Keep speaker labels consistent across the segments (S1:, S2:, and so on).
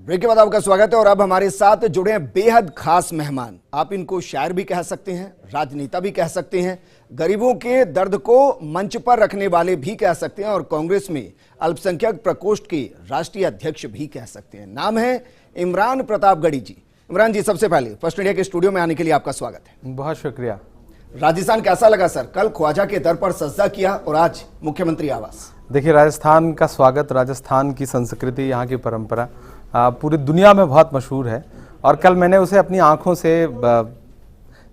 S1: Break के बाद आपका स्वागत है और अब हमारे साथ जुड़े हैं बेहद खास मेहमान। आप इनको शायर भी कह सकते हैं, राजनेता भी कह सकते हैं, गरीबों के दर्द को मंच पर रखने वाले भी कह सकते हैं और कांग्रेस में अल्पसंख्यक प्रकोष्ठ के राष्ट्रीय अध्यक्ष भी कह सकते हैं। नाम है इमरान प्रतापगढ़ी जी। इमरान जी, सबसे पहले फर्स्ट इंडिया के स्टूडियो में आने के लिए आपका स्वागत है।
S2: बहुत शुक्रिया।
S1: राजस्थान कैसा लगा सर? कल ख्वाजा के दर पर सजदा किया और आज मुख्यमंत्री आवास।
S2: देखिए, राजस्थान का स्वागत, राजस्थान की संस्कृति, यहाँ की परंपरा पूरी दुनिया में बहुत मशहूर है और कल मैंने उसे अपनी आंखों से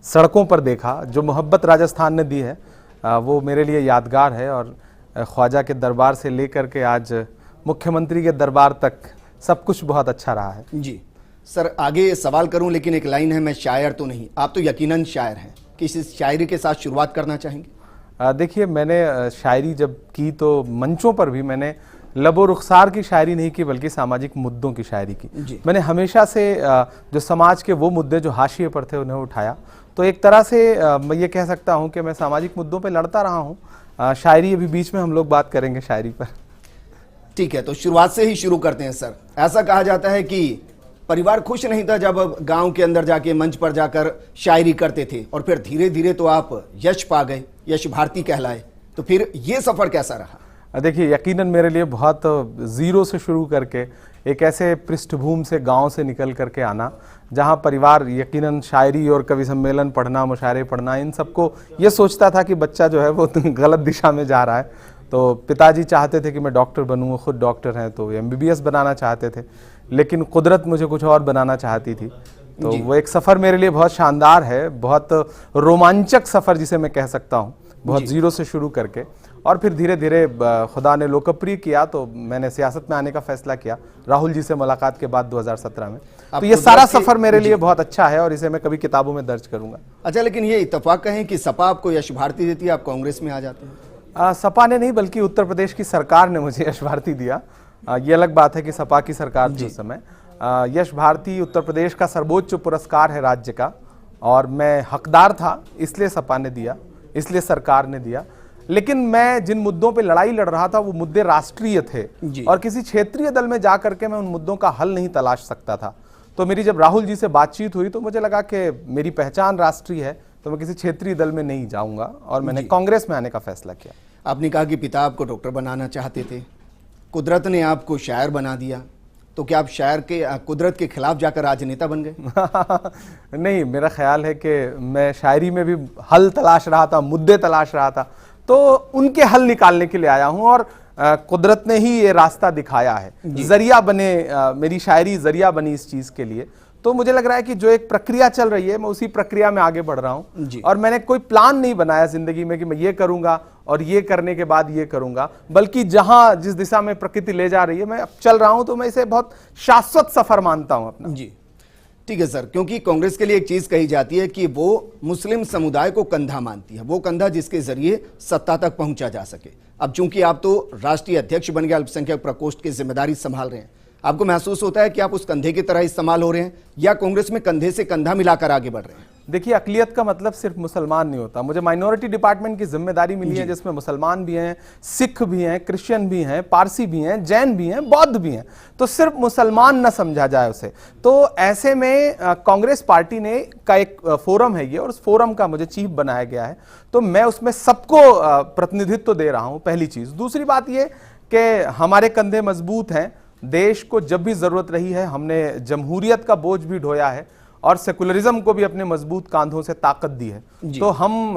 S2: सड़कों पर देखा। जो मोहब्बत राजस्थान ने दी है वो मेरे लिए यादगार है और ख्वाजा के दरबार से लेकर के आज मुख्यमंत्री के दरबार तक सब कुछ बहुत अच्छा रहा है।
S1: जी सर, आगे सवाल करूं लेकिन एक लाइन है, मैं शायर तो नहीं, आप तो यकीनन शायर हैं। किसी शायरी के साथ शुरुआत करना चाहेंगे?
S2: देखिए, मैंने शायरी जब की तो मंचों पर भी मैंने लबो रुखसार की शायरी नहीं की बल्कि सामाजिक मुद्दों की शायरी की। मैंने हमेशा से जो समाज के वो मुद्दे जो हाशिए पर थे उन्हें उठाया। तो एक तरह से मैं ये कह सकता हूँ कि मैं सामाजिक मुद्दों पे लड़ता रहा हूँ। शायरी अभी बीच में हम लोग बात करेंगे शायरी पर।
S1: ठीक है, तो शुरुआत से ही शुरू करते हैं सर। ऐसा कहा जाता है कि परिवार खुश नहीं था जब गांव के अंदर जाके मंच पर जाकर शायरी करते थे और फिर धीरे धीरे तो आप यश पा गए, यश भारती कहलाए। तो फिर ये सफर कैसा रहा?
S2: देखिए, यकीनन मेरे लिए बहुत ज़ीरो से शुरू करके एक ऐसे पृष्ठभूमि से, गांव से निकल करके आना जहां परिवार यकीनन शायरी और कवि सम्मेलन पढ़ना, मुशायरे पढ़ना, इन सबको ये सोचता था कि बच्चा जो है वो गलत दिशा में जा रहा है। तो पिताजी चाहते थे कि मैं डॉक्टर बनूँ, वो खुद डॉक्टर हैं, तो MBBS बनाना चाहते थे, लेकिन कुदरत मुझे कुछ और बनाना चाहती थी। तो वो एक सफ़र मेरे लिए बहुत शानदार है, बहुत रोमांचक सफ़र जिसे मैं कह सकता हूँ, बहुत ज़ीरो से शुरू करके। और फिर धीरे धीरे खुदा ने लोकप्रिय किया तो मैंने सियासत में आने का फैसला किया राहुल जी से मुलाकात के बाद 2017 में। तो ये सारा सफ़र मेरे लिए बहुत अच्छा है और इसे मैं कभी किताबों में दर्ज करूँगा।
S1: अच्छा, लेकिन ये इत्तेफाक कहें कि सपा आपको यश भारती देती है, आप कांग्रेस में आ जाते हैं?
S2: सपा ने नहीं बल्कि उत्तर प्रदेश की सरकार ने मुझे यश भारती दिया। ये अलग बात है कि सपा की सरकार थी उस समय। यश भारती उत्तर प्रदेश का सर्वोच्च पुरस्कार है राज्य का और मैं हकदार था, इसलिए सपा ने दिया, इसलिए सरकार ने दिया। लेकिन मैं जिन मुद्दों पे लड़ाई लड़ रहा था वो मुद्दे राष्ट्रीय थे और किसी क्षेत्रीय दल में जाकर के मैं उन मुद्दों का हल नहीं तलाश सकता था। तो मेरी जब राहुल जी से बातचीत हुई तो मुझे लगा कि मेरी पहचान राष्ट्रीय है, तो मैं किसी क्षेत्रीय दल में नहीं जाऊंगा और मैंने कांग्रेस में आने का फैसला किया।
S1: आपने कहा कि पिता आपको डॉक्टर बनाना चाहते थे, कुदरत ने आपको शायर बना दिया, तो क्या आप शायर के कुदरत के खिलाफ जाकर राजनेता बन गए?
S2: नहीं, मेरा ख्याल है कि मैं शायरी में भी हल तलाश रहा था, मुद्दे तलाश रहा था, तो उनके हल निकालने के लिए आया हूं और कुदरत ने ही ये रास्ता दिखाया है, जरिया बने, मेरी शायरी जरिया बनी इस चीज के लिए। तो मुझे लग रहा है कि जो एक प्रक्रिया चल रही है मैं उसी प्रक्रिया में आगे बढ़ रहा हूं और मैंने कोई प्लान नहीं बनाया जिंदगी में कि मैं ये करूंगा और ये करने के बाद ये करूंगा, बल्कि जहां जिस दिशा में प्रकृति ले जा रही है मैं अब चल रहा हूं। तो मैं इसे बहुत शाश्वत सफर मानता हूं अपना।
S1: जी ठीक है सर, क्योंकि कांग्रेस के लिए एक चीज कही जाती है कि वो मुस्लिम समुदाय को कंधा मानती है, वो कंधा जिसके जरिए सत्ता तक पहुंचा जा सके। अब चूंकि आप तो राष्ट्रीय अध्यक्ष बन गए, अल्पसंख्यक प्रकोष्ठ की जिम्मेदारी संभाल रहे हैं, आपको महसूस होता है कि आप उस कंधे की तरह इस्तेमाल हो रहे हैं या कांग्रेस में कंधे से कंधा मिलाकर आगे बढ़ रहे हैं?
S2: देखिए, अकलियत का मतलब सिर्फ मुसलमान नहीं होता। मुझे माइनॉरिटी डिपार्टमेंट की जिम्मेदारी मिली है जिसमें मुसलमान भी हैं, सिख भी हैं, क्रिश्चियन भी हैं, पारसी भी हैं, जैन भी हैं, बौद्ध भी हैं। तो सिर्फ मुसलमान न समझा जाए उसे। तो ऐसे में कांग्रेस पार्टी ने का एक फोरम है ये और उस फोरम का मुझे चीफ बनाया गया है, तो मैं उसमें सबको प्रतिनिधित्व दे रहा हूं, पहली चीज। दूसरी बात ये कि हमारे कंधे मजबूत हैं, देश को जब भी जरूरत रही है हमने जमहूरियत का बोझ भी ढोया है और सेकुलरिज्म को भी अपने मजबूत कांधों से ताकत दी है। तो हम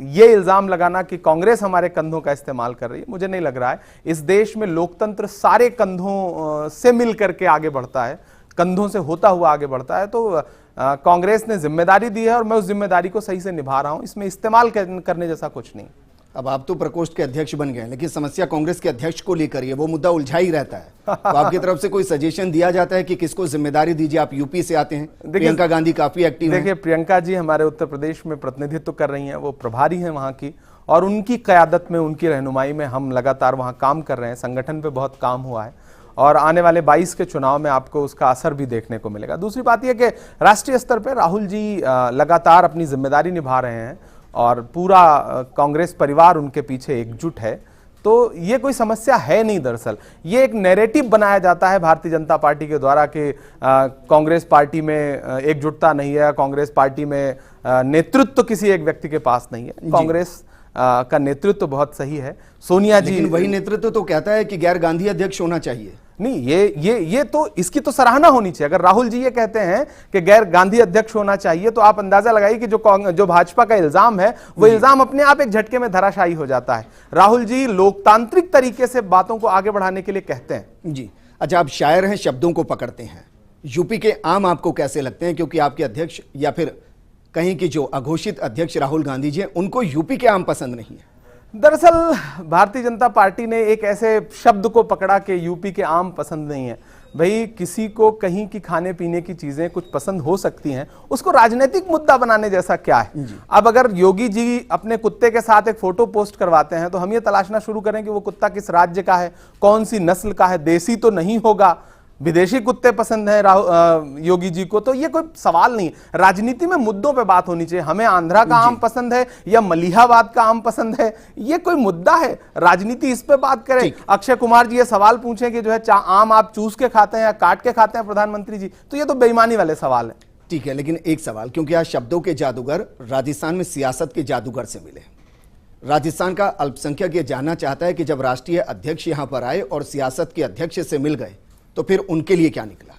S2: ये इल्जाम लगाना कि कांग्रेस हमारे कंधों का इस्तेमाल कर रही है, मुझे नहीं लग रहा है। इस देश में लोकतंत्र सारे कंधों से मिल करके आगे बढ़ता है, कंधों से होता हुआ आगे बढ़ता है। तो कांग्रेस ने जिम्मेदारी दी है और मैं उस जिम्मेदारी को सही से निभा रहा हूं, इसमें इस्तेमाल करने जैसा कुछ नहीं।
S1: अब आप तो प्रकोष्ठ के अध्यक्ष बन गए, लेकिन समस्या कांग्रेस के अध्यक्ष को लेकर ये वो मुद्दा उलझा ही रहता है। तो आपकी तरफ से कोई सजेशन दिया जाता है कि किसको जिम्मेदारी दीजिए? आप यूपी से आते हैं, प्रियंका गांधी काफी एक्टिव हैं।
S2: देखिए, प्रियंका जी हमारे उत्तर प्रदेश में प्रतिनिधित्व कर रही हैं, वो प्रभारी हैं वहां की और उनकी क़यादत में, उनकी रहनुमाई में हम लगातार वहां काम कर रहे हैं। संगठन पे बहुत काम हुआ है और आने वाले 22 के चुनाव में आपको उसका असर भी देखने को मिलेगा। दूसरी बात यह कि राष्ट्रीय स्तर पर राहुल जी लगातार अपनी जिम्मेदारी निभा रहे हैं और पूरा कांग्रेस परिवार उनके पीछे एकजुट है। तो ये कोई समस्या है नहीं। दरअसल ये एक नैरेटिव बनाया जाता है भारतीय जनता पार्टी के द्वारा कि कांग्रेस पार्टी में एकजुटता नहीं है, कांग्रेस पार्टी में नेतृत्व किसी एक व्यक्ति के पास नहीं है। कांग्रेस का नेतृत्व बहुत सही है। सोनिया जी,
S1: लेकिन वही नेतृत्व तो कहता है कि गैर गांधी अध्यक्ष होना चाहिए।
S2: नहीं, ये तो इसकी तो सराहना होनी चाहिए। अगर राहुल जी ये कहते हैं कि गैर गांधी अध्यक्ष होना चाहिए, तो आप अंदाजा लगाइए कि जो भाजपा का इल्जाम है वो इल्जाम अपने आप एक झटके में धराशायी हो जाता है। राहुल जी लोकतांत्रिक तरीके से बातों को आगे बढ़ाने के लिए कहते हैं।
S1: जी अच्छा, आप शायर हैं, शब्दों को पकड़ते हैं। यूपी के आम आपको कैसे लगते हैं? क्योंकि आपके अध्यक्ष या फिर कहीं की जो अघोषित अध्यक्ष राहुल गांधी जी हैं, उनको यूपी के आम पसंद नहीं है।
S2: दरअसल भारतीय जनता पार्टी ने एक ऐसे शब्द को पकड़ा कि यूपी के आम पसंद नहीं है। भाई, किसी को कहीं की खाने पीने की चीजें कुछ पसंद हो सकती हैं, उसको राजनीतिक मुद्दा बनाने जैसा क्या है? अब अगर योगी जी अपने कुत्ते के साथ एक फोटो पोस्ट करवाते हैं तो हम ये तलाशना शुरू करें कि वो कुत्ता किस राज्य का है, कौन सी नस्ल का है। देसी तो नहीं होगा, विदेशी कुत्ते पसंद हैं योगी जी को, तो ये कोई सवाल नहीं। राजनीति में मुद्दों पे बात होनी चाहिए। हमें आंध्रा का आम पसंद है या मलिहाबाद का आम पसंद है, ये कोई मुद्दा है? राजनीति इस पे बात करें। अक्षय कुमार जी ये सवाल पूछें कि जो है आम आप चूस के खाते हैं या काट के खाते हैं प्रधानमंत्री जी, तो ये तो बेईमानी वाले सवाल है।
S1: ठीक है, लेकिन एक सवाल, क्योंकि आज शब्दों के जादूगर राजस्थान में सियासत के जादूगर से मिले। राजस्थान का अल्पसंख्यक ये जानना चाहता है कि जब राष्ट्रीय अध्यक्ष यहां पर आए और सियासत के अध्यक्ष से मिल गए तो फिर उनके लिए क्या निकला?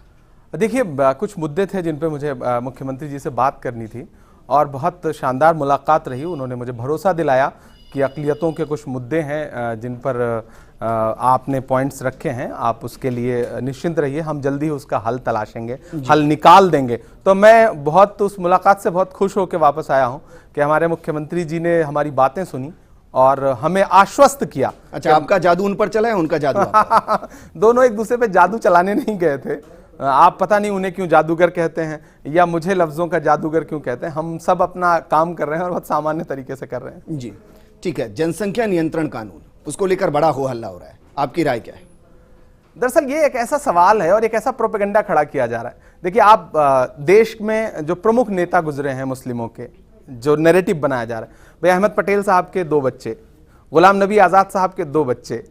S2: देखिए, कुछ मुद्दे थे जिन पे मुझे मुख्यमंत्री जी से बात करनी थी और बहुत शानदार मुलाकात रही। उन्होंने मुझे भरोसा दिलाया कि अक़लियतों के कुछ मुद्दे हैं जिन पर आपने पॉइंट्स रखे हैं, आप उसके लिए निश्चिंत रहिए, हम जल्दी ही उसका हल तलाशेंगे, हल निकाल देंगे। तो मैं बहुत उस मुलाकात से बहुत खुश होकर वापस आया हूँ कि हमारे मुख्यमंत्री जी ने हमारी बातें सुनी और हमें आश्वस्त किया।
S1: अच्छा, आपका जादू उन पर चला है, उनका जादू
S2: दोनों एक दूसरे पे जादू चलाने नहीं गए थे। आप पता नहीं उन्हें क्यों जादूगर कहते हैं या मुझे लफ्जों का जादूगर क्यों कहते हैं। हम सब अपना काम कर रहे हैं और बहुत सामान्य तरीके से कर रहे हैं।
S1: जी ठीक है, जनसंख्या नियंत्रण कानून, उसको लेकर बड़ा हो हल्ला हो रहा है, आपकी राय क्या है?
S2: दरअसल ये एक ऐसा सवाल है और एक ऐसा प्रोपेगेंडा खड़ा किया जा रहा है। देखिए, आप देश में जो प्रमुख नेता गुजरे हैं मुस्लिमों के, जो नैरेटिव बनाया जा रहा है, भाई अहमद पटेल साहब के 2 बच्चे, गुलाम नबी आज़ाद साहब के 2 बच्चे,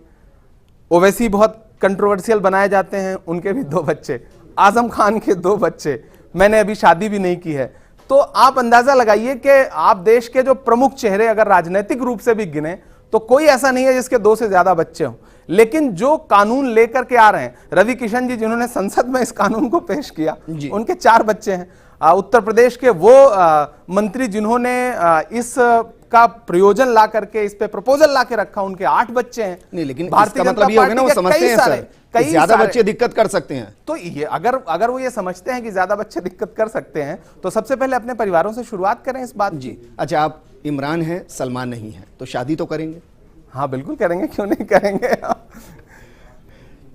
S2: ओवैसी बहुत कंट्रोवर्शियल बनाए जाते हैं, उनके भी 2 बच्चे, आजम खान के 2 बच्चे, मैंने अभी शादी भी नहीं की है। तो आप अंदाजा लगाइए कि आप देश के जो प्रमुख चेहरे अगर राजनीतिक रूप से भी गिने तो कोई ऐसा नहीं है जिसके 2 से ज्यादा बच्चे हों। लेकिन जो कानून लेकर के आ रहे हैं, रवि किशन जी जिन्होंने संसद में इस कानून को पेश किया, उनके 4 बच्चे हैं। उत्तर प्रदेश के वो मंत्री जिन्होंने इस का प्रयोजन ला करके, इस पे प्रपोजल ला के रखा, उनके 8 बच्चे हैं।
S1: नहीं, लेकिन इसका मतलब ये हो गया ना, वो समझते हैं सर कि ज्यादा बच्चे दिक्कत कर सकते हैं।
S2: तो ये अगर वो ये समझते हैं कि ज्यादा बच्चे दिक्कत कर सकते हैं तो सबसे पहले अपने परिवारों से शुरुआत करें इस बात
S1: जी। अच्छा, आप इमरान हैं, सलमान नहीं है, तो शादी तो करेंगे?
S2: हाँ बिल्कुल करेंगे, क्यों नहीं करेंगे।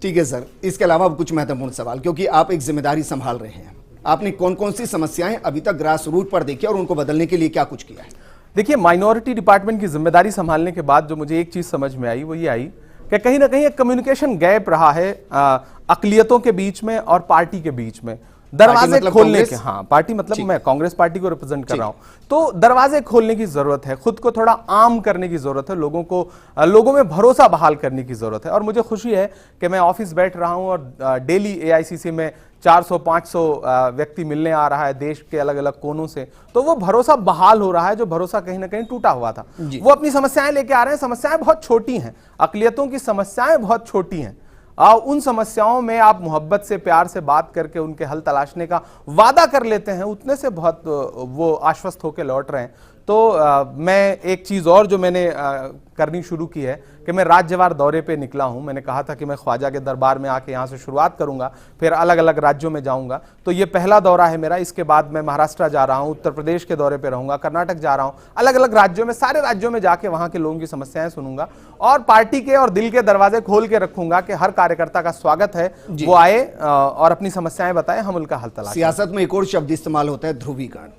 S1: ठीक है सर, इसके अलावा कुछ महत्वपूर्ण सवाल, क्योंकि आप एक जिम्मेदारी संभाल रहे हैं, आपने कौन कौन सी समस्याएं अभी तक ग्रास रूट पर देखी और उनको बदलने के लिए क्या कुछ किया है?
S2: देखिए, माइनॉरिटी डिपार्टमेंट की जिम्मेदारी संभालने के बाद जो मुझे एक चीज समझ में आई वो ये आई कि कहीं ना कहीं एक कम्युनिकेशन गैप रहा है अक़लियतों के बीच में और पार्टी के बीच में। दरवाजे खोलने के, हाँ पार्टी मतलब मैं कांग्रेस पार्टी को रिप्रेजेंट कर रहा हूं, तो दरवाजे खोलने की जरूरत है, खुद को थोड़ा आम करने की जरूरत है, लोगों में भरोसा बहाल करने की जरूरत है। और मुझे खुशी है कि मैं ऑफिस बैठ रहा हूं और डेली एआईसीसी में 400-500 व्यक्ति मिलने आ रहा है देश के अलग अलग कोनों से, तो वो भरोसा बहाल हो रहा है जो भरोसा कहीं ना कहीं टूटा हुआ था। वो अपनी समस्याएं लेके आ रहे हैं, समस्याएं बहुत छोटी हैं, अक़लियतों की समस्याएं बहुत छोटी हैं। उन समस्याओं में आप मोहब्बत से, प्यार से बात करके उनके हल तलाशने का वादा कर लेते हैं, उतने से बहुत वो आश्वस्त होकर लौट रहे हैं। तो मैं एक चीज़ और जो मैंने करनी शुरू की है कि मैं राज्यवार दौरे पे निकला हूं। मैंने कहा था कि मैं ख्वाजा के दरबार में आके यहाँ से शुरुआत करूंगा, फिर अलग अलग राज्यों में जाऊंगा। तो ये पहला दौरा है मेरा। इसके बाद मैं महाराष्ट्र जा रहा हूँ, उत्तर प्रदेश के दौरे पे रहूंगा, कर्नाटक जा रहा हूँ, अलग अलग राज्यों में, सारे राज्यों में जाके वहाँ के लोगों की समस्याएं सुनूंगा और पार्टी के और दिल के दरवाजे खोल के रखूंगा कि हर कार्यकर्ता का स्वागत है, वो आए और अपनी समस्याएं बताएं, हम उनका हल तलाशें।
S1: सियासत में एक और शब्द इस्तेमाल होता है, ध्रुवीकरण।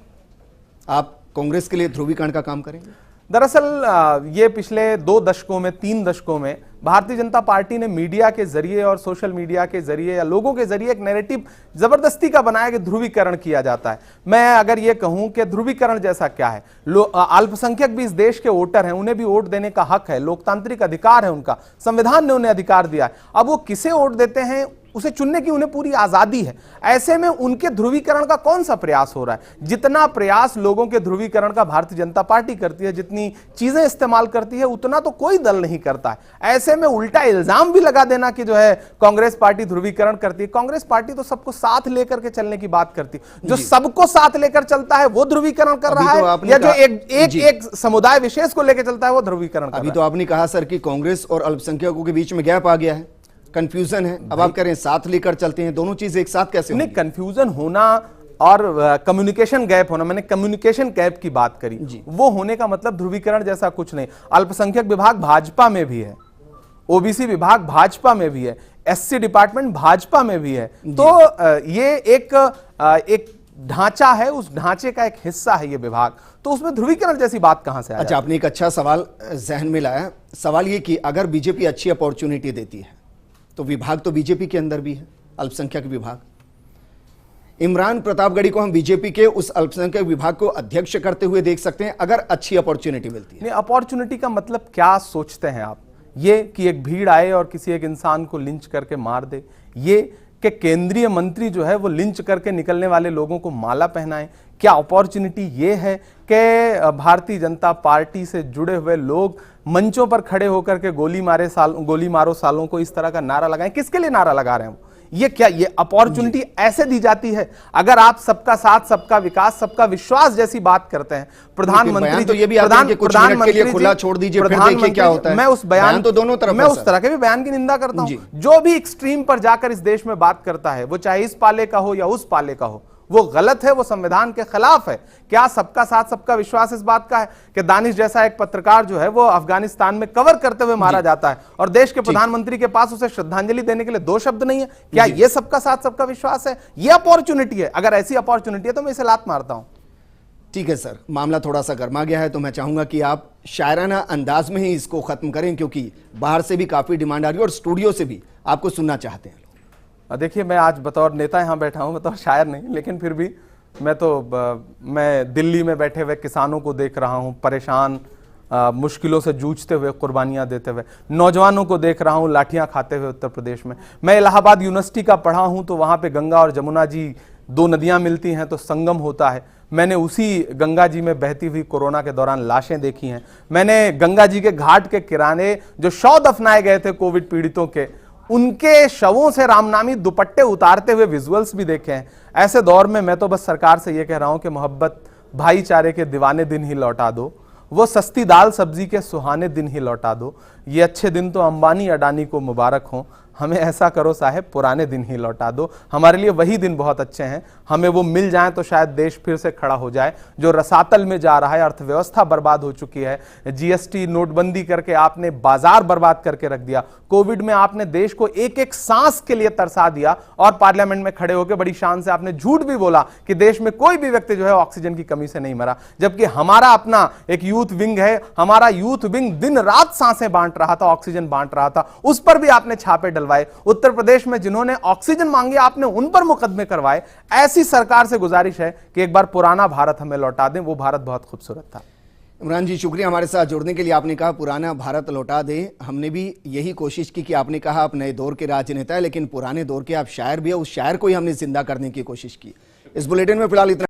S1: आप कांग्रेस के लिए ध्रुवीकरण का काम करेंगे?
S2: दरअसल ये पिछले 2 दशकों में, 3 दशकों में भारतीय जनता पार्टी ने मीडिया के जरिए और सोशल मीडिया के जरिए या लोगों के जरिए एक नैरेटिव जबरदस्ती का बनाया कि ध्रुवीकरण किया जाता है। मैं अगर यह कहूं कि ध्रुवीकरण जैसा क्या है, अल्पसंख्यक भी इस देश के वोटर हैं, उन्हें भी वोट देने का हक है, लोकतांत्रिक अधिकार है उनका, संविधान ने उन्हें अधिकार दिया है। अब वो किसे वोट देते हैं उसे चुनने की उन्हें पूरी आजादी है। ऐसे में उनके ध्रुवीकरण का कौन सा प्रयास हो रहा है? जितना प्रयास लोगों के ध्रुवीकरण का भारतीय जनता पार्टी करती है, जितनी चीजें इस्तेमाल करती है, उतना तो कोई दल नहीं करता है। ऐसे में उल्टा इल्जाम भी लगा देना कि जो है कांग्रेस पार्टी ध्रुवीकरण करती है। कांग्रेस पार्टी तो सबको साथ लेकर के चलने की बात करती है। जो सबको साथ लेकर चलता है वो ध्रुवीकरण कर रहा है, या जो एक समुदाय विशेष को लेकर चलता है वो ध्रुवीकरण कर रहा है।
S1: अभी तो आपने कहा सर कि कांग्रेस और अल्पसंख्यकों के बीच में गैप आ गया है, कंफ्यूजन है। अब आप कह रहे हैं साथ लेकर चलते हैं, दोनों चीजें एक साथ कैसे
S2: नहीं? कंफ्यूजन होना और कम्युनिकेशन गैप होना, मैंने कम्युनिकेशन गैप की बात करी, वो होने का मतलब ध्रुवीकरण जैसा कुछ नहीं। अल्पसंख्यक विभाग भाजपा में भी है, ओबीसी विभाग भाजपा में भी है, एससी डिपार्टमेंट भाजपा में भी है। तो ये एक ढांचा है, उस ढांचे का एक हिस्सा है ये विभाग, तो उसमें ध्रुवीकरण जैसी बात कहां से आ जाती है?
S1: अच्छा, आपने एक अच्छा सवाल जहन में लाया। सवाल ये कि अगर बीजेपी अच्छी अपॉर्चुनिटी देती है तो विभाग तो बीजेपी के अंदर भी है, अल्पसंख्यक विभाग। इमरान प्रतापगढ़ी को हम बीजेपी के उस अल्पसंख्यक विभाग को अध्यक्ष करते हुए देख सकते हैं अगर अच्छी अपॉर्चुनिटी मिलती है।
S2: नहीं, अपॉर्चुनिटी का मतलब क्या सोचते हैं आप? ये कि एक भीड़ आए और किसी एक इंसान को लिंच करके मार दे, ये कि केंद्रीय मंत्री जो है वो लिंच करके निकलने वाले लोगों को माला पहनाए? क्या अपॉर्चुनिटी ये है कि भारतीय जनता पार्टी से जुड़े हुए लोग मंचों पर खड़े होकर के गोली मारो सालों को इस तरह का नारा लगाएं? किसके लिए नारा लगा रहे हैं? ये क्या ये अपॉर्चुनिटी ऐसे दी जाती है? अगर आप सबका साथ, सबका विकास, सबका विश्वास जैसी बात करते हैं, प्रधानमंत्री
S1: तो ये भी प्रधानमंत्री के लिए खुला छोड़ दीजिए, फिर देखिए क्या होता है।
S2: मैं उस बयान
S1: तो दोनों तरफ,
S2: मैं उस तरह के भी बयान की निंदा करता हूं। जो भी एक्सट्रीम पर जाकर इस देश में बात करता है, वो चाहे इस पाले का हो या उस पाले का हो, वो गलत है, वो संविधान के खिलाफ है। क्या सबका साथ सबका विश्वास इस बात का है कि दानिश जैसा एक पत्रकार जो है वो अफगानिस्तान में कवर करते हुए मारा जाता है और देश के प्रधानमंत्री के पास उसे श्रद्धांजलि देने के लिए दो शब्द नहीं है? क्या ये सबका साथ सबका विश्वास है? ये अपॉर्चुनिटी है? अगर ऐसी अपॉर्चुनिटी है तो मैं इसे लात मारता हूं।
S1: ठीक है सर, मामला थोड़ा सा गर्मा गया है, तो मैं चाहूंगा कि आप शायराना अंदाज में ही इसको खत्म करें, क्योंकि बाहर से भी काफी डिमांड आ रही है और स्टूडियो से भी आपको सुनना चाहते हैं।
S2: देखिए, मैं आज बतौर नेता यहां बैठा हूं, बतौर शायर नहीं, लेकिन फिर भी मैं दिल्ली में बैठे हुए किसानों को देख रहा हूं, परेशान, मुश्किलों से जूझते हुए, कुर्बानियां देते हुए, नौजवानों को देख रहा हूं लाठियां खाते हुए उत्तर प्रदेश में। मैं इलाहाबाद यूनिवर्सिटी का पढ़ा हूं, तो वहां पे गंगा और जमुना जी, दो नदियां मिलती हैं तो संगम होता है। मैंने उसी गंगा जी में बहती हुई कोरोना के दौरान लाशें देखी हैं। मैंने गंगा जी के घाट के किनारे जो शव दफनाए गए थे कोविड पीड़ितों के, उनके शवों से रामनामी दुपट्टे उतारते हुए विजुअल्स भी देखे हैं। ऐसे दौर में मैं तो बस सरकार से यह कह रहा हूं कि मोहब्बत, भाईचारे के दीवाने दिन ही लौटा दो, वो सस्ती दाल सब्जी के सुहाने दिन ही लौटा दो। ये अच्छे दिन तो अंबानी अडानी को मुबारक हो, हमें ऐसा करो साहब पुराने दिन ही लौटा दो। हमारे लिए वही दिन बहुत अच्छे हैं, हमें वो मिल जाएं तो शायद देश फिर से खड़ा हो जाए। जो रसातल में जा रहा है, अर्थव्यवस्था बर्बाद हो चुकी है, जीएसटी नोटबंदी करके आपने बाजार बर्बाद करके रख दिया, कोविड में आपने देश को एक एक सांस के लिए तरसा दिया और पार्लियामेंट में खड़े होकर बड़ी शान से आपने झूठ भी बोला कि देश में कोई भी व्यक्ति जो है ऑक्सीजन की कमी से नहीं मरा, जबकि हमारा अपना एक यूथ विंग है, हमारा यूथ विंग दिन रात सांसें बांट रहा था, ऑक्सीजन बांट रहा था, उस पर भी आपने छापे डलवाए। उत्तर प्रदेश में जिन्होंने ऑक्सीजन मांगी आपने उन पर मुकदमे करवाए। ऐसी सरकार से गुजारिश है कि एक बार पुराना भारत हमें लौटा दें, वो भारत बहुत खूबसूरत था।
S1: इमरान जी, शुक्रिया हमारे साथ जुड़ने के लिए। आपने कहा पुराना भारत लौटा दें, हमने भी यही कोशिश की कि आपने कहा आप नए दौर के राजनेता है, लेकिन पुराने दौर के आप शायर भी है, उस शायर को ही हमने जिंदा करने की कोशिश की। इस बुलेटिन में फिलहाल इतना।